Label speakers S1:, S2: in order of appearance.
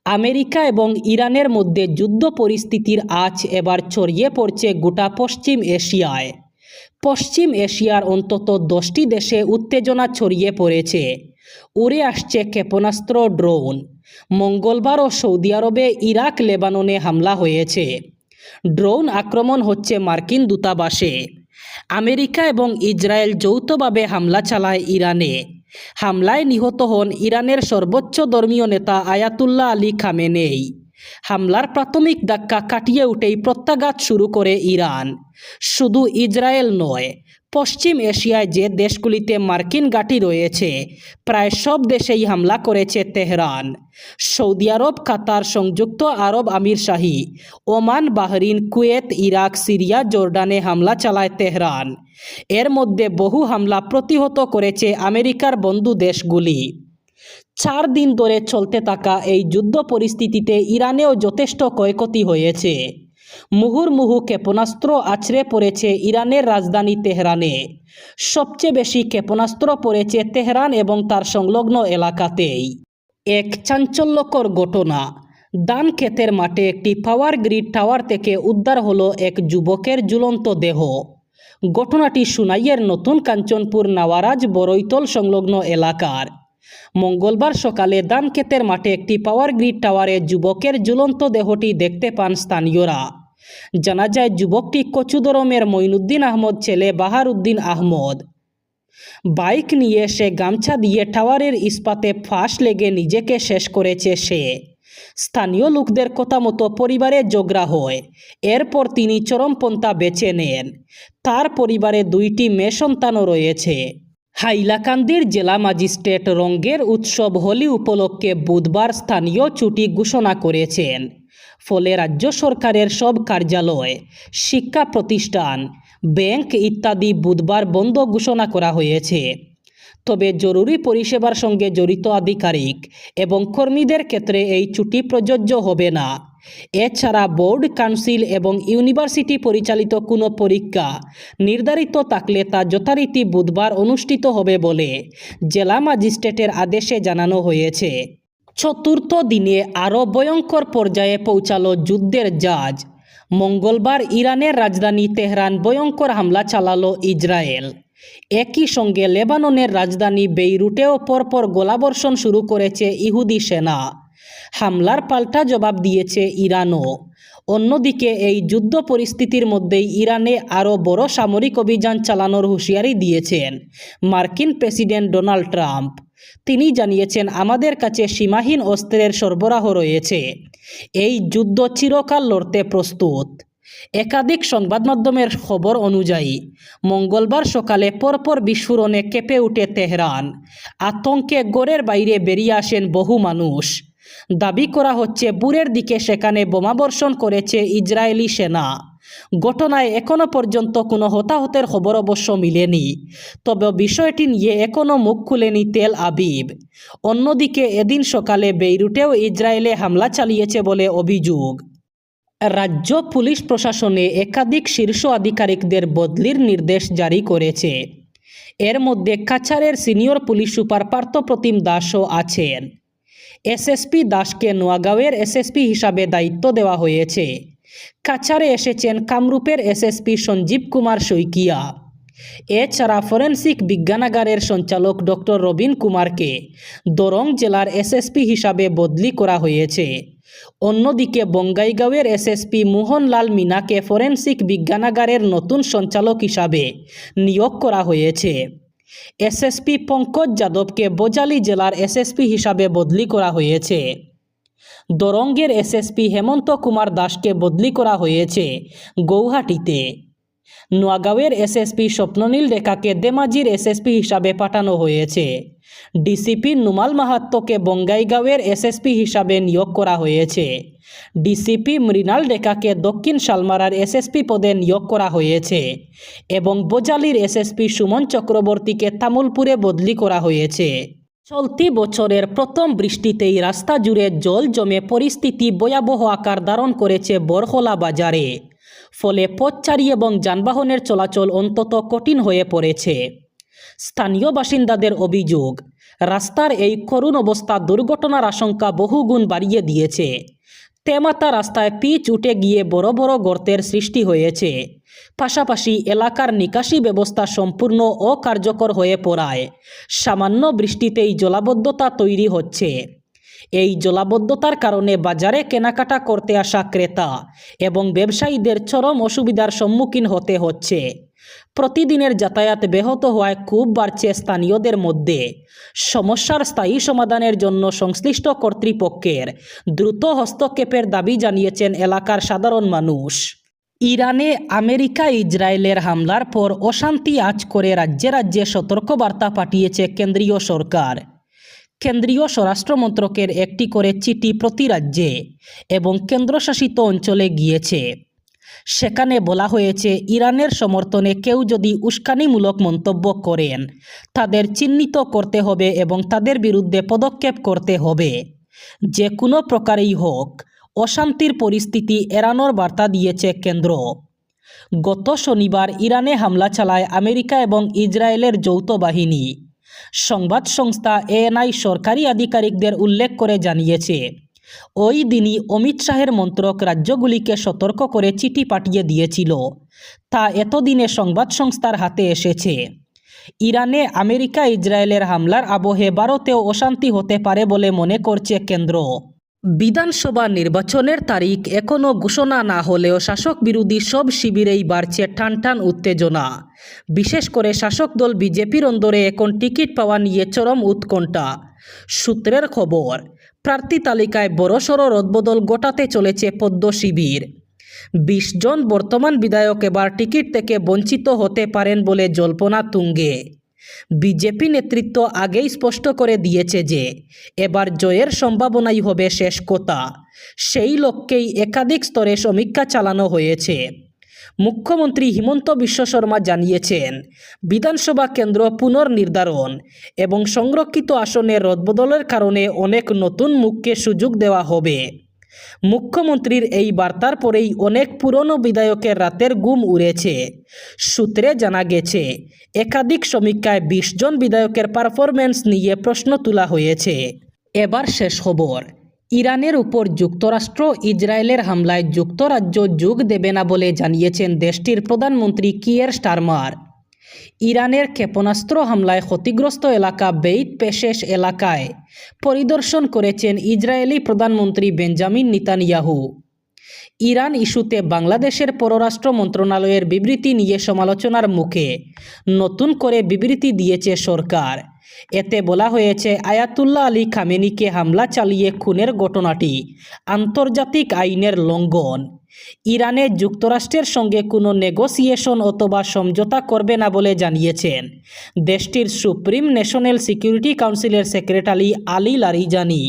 S1: America এবং ইরানের মধ্যে যুদ্ধ পরিস্থিতির আঁচ এবার ছড়িয়ে পড়ছে গোটা পশ্চিম এশিয়ায়। পশ্চিম এশিয়ার অন্তত 10টি দেশে উত্তেজনা ছড়িয়ে পড়েছে। উড়ে আসছে ক্ষেপণাস্ত্র, ড্রোন। মঙ্গলবারও সৌদি আরবে, ইরাক, লেবাননে হামলা হয়েছে। ড্রোন আক্রমণ হচ্ছে মার্কিন দূতাবাসে। আমেরিকা এবং ইসরায়েল যৌথভাবে হামলা চালায় ইরানে। হামলায় নিহত হন ইরানের সর্বোচ্চ ধর্মীয় নেতা আয়াতুল্লাহ আলী খামেনেই। হামলার প্রাথমিক ধাক্কা কাটিয়ে উঠেই প্রত্যাঘাত শুরু করে ইরান। শুধু ইসরায়েল নয়, পশ্চিম এশিয়ায় যে দেশগুলিতে মার্কিন ঘাঁটি রয়েছে প্রায় সব দেশেই হামলা করেছে তেহরান। সৌদি আরব, কাতার, সংযুক্ত আরব আমিরশাহী, Oman, Bahrain, Kuwait, Iraq, Syria, জর্ডানে হামলা চালায় তেহরান। এর মধ্যে বহু হামলা প্রতিহত করেছে আমেরিকার বন্ধু দেশগুলি। 4 দিন ধরে চলতে থাকা এই যুদ্ধ পরিস্থিতিতে ইরানেও যথেষ্ট ক্ষয়ক্ষতি হয়েছে। মুহুর্মুহু ক্ষেপণাস্ত্র আছড়ে পড়েছে ইরানের রাজধানী তেহরানে। সবচেয়ে বেশি ক্ষেপণাস্ত্র পড়েছে তেহরান এবং তার সংলগ্ন এলাকাতেই। এক চাঞ্চল্যকর ঘটনা। ধান ক্ষেতের মাঠে একটি পাওয়ার গ্রিড টাওয়ার থেকে উদ্ধার হলো এক যুবকের ঝুলন্ত দেহ। ঘটনাটি সুনাইয়ের নতুন কাঞ্চনপুর নাওয়ারাজ বড়ইতল সংলগ্ন এলাকার। মঙ্গলবার সকালে ধান ক্ষেতের মাঠে একটি পাওয়ার গ্রিড টাওয়ারে যুবকের ঝুলন্ত দেহটি দেখতে পান স্থানীয়রা। জানা যায়, যুবকটি কচুদরমের মঈনুদ্দিন আহমদ ছেলে বাহার উদ্দিন আহমদ। বাইক নিয়ে সে গামছা দিয়ে টাওয়ারের ইস্পাতে ফাঁস লেগে নিজেকে শেষ করেছে সে। স্থানীয় লোকদের কথা মতো পরিবারে ঝগড়া হয়। এরপর তিনি চরমপন্থা বেছে নেন। তার পরিবারে 2টি মেয়ে সন্তানও রয়েছে। হাইলাকান্দির জেলা ম্যাজিস্ট্রেট রঙের উৎসব হোলি উপলক্ষে বুধবার স্থানীয় ছুটি ঘোষণা করেছেন। ফলে রাজ্য সরকারের সব কার্যালয়, শিক্ষা প্রতিষ্ঠান, ব্যাংক ইত্যাদি বুধবার বন্ধ ঘোষণা করা হয়েছে। তবে জরুরি পরিষেবার সঙ্গে জড়িত আধিকারিক এবং কর্মীদের ক্ষেত্রে এই ছুটি প্রযোজ্য হবে না। এছাড়া বোর্ড, কাউন্সিল এবং ইউনিভার্সিটি পরিচালিত কোনো পরীক্ষা নির্ধারিত থাকলে তা যথারীতি বুধবার অনুষ্ঠিত হবে বলে জেলা ম্যাজিস্ট্রেটের আদেশে জানানো হয়েছে। চতুর্থ দিনে আরও ভয়ঙ্কর পর্যায়ে পৌঁছালো যুদ্ধের জাজ। মঙ্গলবার ইরানের রাজধানী তেহরান ভয়ঙ্কর হামলা চালালো ইসরায়েল। একই সঙ্গে লেবাননের রাজধানী বেইরুটেও পরপর গোলাবর্ষণ শুরু করেছে ইহুদি সেনা। হামলার পাল্টা জবাব দিয়েছে ইরানও। অন্যদিকে এই যুদ্ধ পরিস্থিতির মধ্যেই ইরানে আরও বড় সামরিক অভিযান চালানোর হুঁশিয়ারি দিয়েছেন মার্কিন প্রেসিডেন্ট ডোনাল্ড ট্রাম্প। তিনি জানিয়েছেন, আমাদের কাছে সীমাহীন অস্ত্রের সরবরাহ রয়েছে। এই যুদ্ধ চিরকাল লড়তে প্রস্তুত। একাধিক সংবাদ মাধ্যমের খবর অনুযায়ী মঙ্গলবার সকালে পরপর বিস্ফোরণে কেঁপে ওঠে তেহরান। আতঙ্কে ঘরের বাইরে বেরিয়ে আসেন বহু মানুষ। দাবি করা হচ্ছে ভোরের দিকে সেখানে বোমাবর্ষণ করেছে ইসরায়েলি সেনা। ঘটনায় এখনও পর্যন্ত কোনো হতাহতের খবর অবশ্য মিলেনি। তবে বিষয়টি নিয়ে এখনও মুখ খুলেনি তেল আবিব। অন্যদিকে এদিন সকালে বেইরুটেও ইসরায়েলে হামলা চালিয়েছে বলে অভিযোগ। রাজ্য পুলিশ প্রশাসনে একাধিক শীর্ষ আধিকারিকদের বদলির নির্দেশ জারি করেছে। এর মধ্যে কাছাড়ের সিনিয়র পুলিশ সুপার পার্থপ্রতিম দাসও আছেন। এসএসপি দাসকে নোয়াগাঁওয়ের এসএসপি হিসাবে দায়িত্ব দেওয়া হয়েছে। কাছাড়ে এসেছেন কামরূপের এসএসপি সঞ্জীব কুমার শইকিয়া। এছাড়া ফরেনসিক বিজ্ঞানাগারের সঞ্চালক ডক্টর রবিন কুমারকে দরং জেলার এসএসপি হিসাবে বদলি করা হয়েছে। অন্যদিকে বঙ্গাইগাঁওয়ের এসএসপি মোহনলাল মিনাকে ফরেনসিক বিজ্ঞানাগারের নতুন সঞ্চালক হিসাবে নিয়োগ করা হয়েছে। এসএসপি পঙ্কজ যাদবকে বোজালি জেলার এসএসপি হিসাবে বদলি করা হয়েছে। দরঙ্গের এসএসপি হেমন্ত কুমার দাসকে বদলি করা হয়েছে গৌহাটিতে। নোয়াগাঁওয়ের এসএসপি স্বপ্ননীল রেখাকে ধেমাজির এসএসপি হিসাবে পাঠানো হয়েছে। ডিসিপি নুমাল মাহাত্মকে বঙ্গাইগাঁওয়ের এসএসপি হিসাবে নিয়োগ করা হয়েছে। ডিসিপি মৃণাল রেখাকে দক্ষিণ শালমারার এসএসপি পদে নিয়োগ করা হয়েছে এবং বোজালির এসএসপি সুমন চক্রবর্তীকে তামুলপুরে বদলি করা হয়েছে। চলতি বছরের প্রথম বৃষ্টিতেই রাস্তা জুড়ে জল জমে পরিস্থিতি ভয়াবহ আকার ধারণ করেছে বরহলা বাজারে। ফলে পথচারী এবং যানবাহনের চলাচল অন্তত কঠিন হয়ে পড়েছে। স্থানীয় বাসিন্দাদের অভিযোগ, রাস্তার এই করুণ অবস্থা দুর্ঘটনার আশঙ্কা বহুগুণ বাড়িয়ে দিয়েছে। তেমাতা রাস্তায় পিচ উঠে গিয়ে বড় বড় গর্তের সৃষ্টি হয়েছে। পাশাপাশি এলাকার নিকাশি ব্যবস্থা সম্পূর্ণ অকার্যকর হয়ে পড়ায় সামান্য বৃষ্টিতেই জলাবদ্ধতা তৈরি হচ্ছে। এই জলাবদ্ধতার কারণে বাজারে কেনাকাটা করতে আসা ক্রেতা এবং ব্যবসায়ীদের চরম অসুবিধার সম্মুখীন হতে হচ্ছে। প্রতিদিনের যাতায়াত ব্যাহত হওয়ায় খুব বাড়ছে স্থানীয়দের মধ্যে। সমস্যার স্থায়ী সমাধানের জন্য সংশ্লিষ্ট কর্তৃপক্ষের দ্রুত হস্তক্ষেপের দাবি জানিয়েছেন এলাকার সাধারণ মানুষ। ইরানে আমেরিকা ইসরায়েলের হামলার পর অশান্তি আঁচ করে রাজ্যে রাজ্যে সতর্কবার্তা পাঠিয়েছে কেন্দ্রীয় সরকার। কেন্দ্রীয় স্বরাষ্ট্র মন্ত্রকের একটি করে চিঠি প্রতি রাজ্যে এবং কেন্দ্রশাসিত অঞ্চলে গিয়েছে। সেখানে বলা হয়েছে, ইরানের সমর্থনে কেউ যদি উস্কানিমূলক মন্তব্য করেন তাদের চিহ্নিত করতে হবে এবং তাদের বিরুদ্ধে পদক্ষেপ করতে হবে। যে কোনো প্রকারেই হোক অশান্তির পরিস্থিতি এড়ানোর বার্তা দিয়েছে কেন্দ্র। গত শনিবার ইরানে হামলা চালায় আমেরিকা এবং ইসরায়েলের যৌথ বাহিনী। সংবাদ সংস্থা এএনআই সরকারি আধিকারিকদের উল্লেখ করে জানিয়েছে, ওই দিনই অমিত শাহের মন্ত্রক রাজ্যগুলিকে সতর্ক করে চিঠি পাঠিয়ে দিয়েছিল। তা এতদিনে সংবাদ সংস্থার হাতে এসেছে। ইরানে আমেরিকা ইসরায়েলের হামলার আবহে ভারতেও অশান্তি হতে পারে বলে মনে করছে কেন্দ্র। বিধানসভা নির্বাচনের তারিখ এখনও ঘোষণা না হলেও শাসক বিরোধী সব শিবিরেই বাড়ছে টানটান উত্তেজনা। বিশেষ করে শাসক দল বিজেপির অন্দরে এখন টিকিট পাওয়া নিয়ে চরম উৎকণ্ঠা। সূত্রের খবর, প্রার্থী তালিকায় বড়সড় রদবদল ঘটাতে চলেছে পদ্ম শিবির। ২০ জন বর্তমান বিধায়ক এবার টিকিট থেকে বঞ্চিত হতে পারেন বলে জল্পনা তুঙ্গে। বিজেপি নেতৃত্ব আগেই স্পষ্ট করে দিয়েছে যে এবার জয়ের সম্ভাবনাই হবে শেষ কথা। সেই লক্ষ্যেই একাধিক স্তরে সমীক্ষা চালানো হয়েছে। মুখ্যমন্ত্রী হিমন্ত বিশ্ব শর্মা জানিয়েছেন, বিধানসভা কেন্দ্র পুনর্নির্ধারণ এবং সংরক্ষিত আসনের রদবদলের কারণে অনেক নতুন মুখকে সুযোগ দেওয়া হবে। মুখ্যমন্ত্রীর এই বার্তার পরেই অনেক পুরনো বিধায়কের রাতের ঘুম উড়েছে। সূত্রে জানা গেছে, একাধিক সমীক্ষায় ২০ জন বিধায়কের পারফরম্যান্স নিয়ে প্রশ্ন তোলা হয়েছে। এবার শেষ খবর, ইরানের উপর যুক্তরাষ্ট্র ইসরায়েলের হামলায় যুক্তরাজ্য যোগ দেবে না বলে জানিয়েছেন দেশটির প্রধানমন্ত্রী কিয়ের স্টারমার। ইরানের ক্ষেপণাস্ত্র হামলায় ক্ষতিগ্রস্ত এলাকা বেইত পেশেশ এলাকায় পরিদর্শন করেছেন ইসরায়েলি প্রধানমন্ত্রী বেঞ্জামিন নেতানিয়াহু। ইরান ইস্যুতে বাংলাদেশের পররাষ্ট্র মন্ত্রণালয়ের বিবৃতি নিয়ে সমালোচনার মুখে নতুন করে বিবৃতি দিয়েছে সরকার। এতে বলা হয়েছে, আয়াতুল্লাহ আলী খামেনিকে হামলা চালিয়ে খুনের ঘটনাটি আন্তর্জাতিক আইনের লঙ্ঘন। ইরানে যুক্তরাষ্ট্রের সঙ্গে কোনো নেগোসিয়েশন অথবা সমঝোতা করবে না বলে জানিয়েছেন দেশটির সুপ্রিম ন্যাশনাল সিকিউরিটি কাউন্সিলের সেক্রেটারি আলী লারিজানি।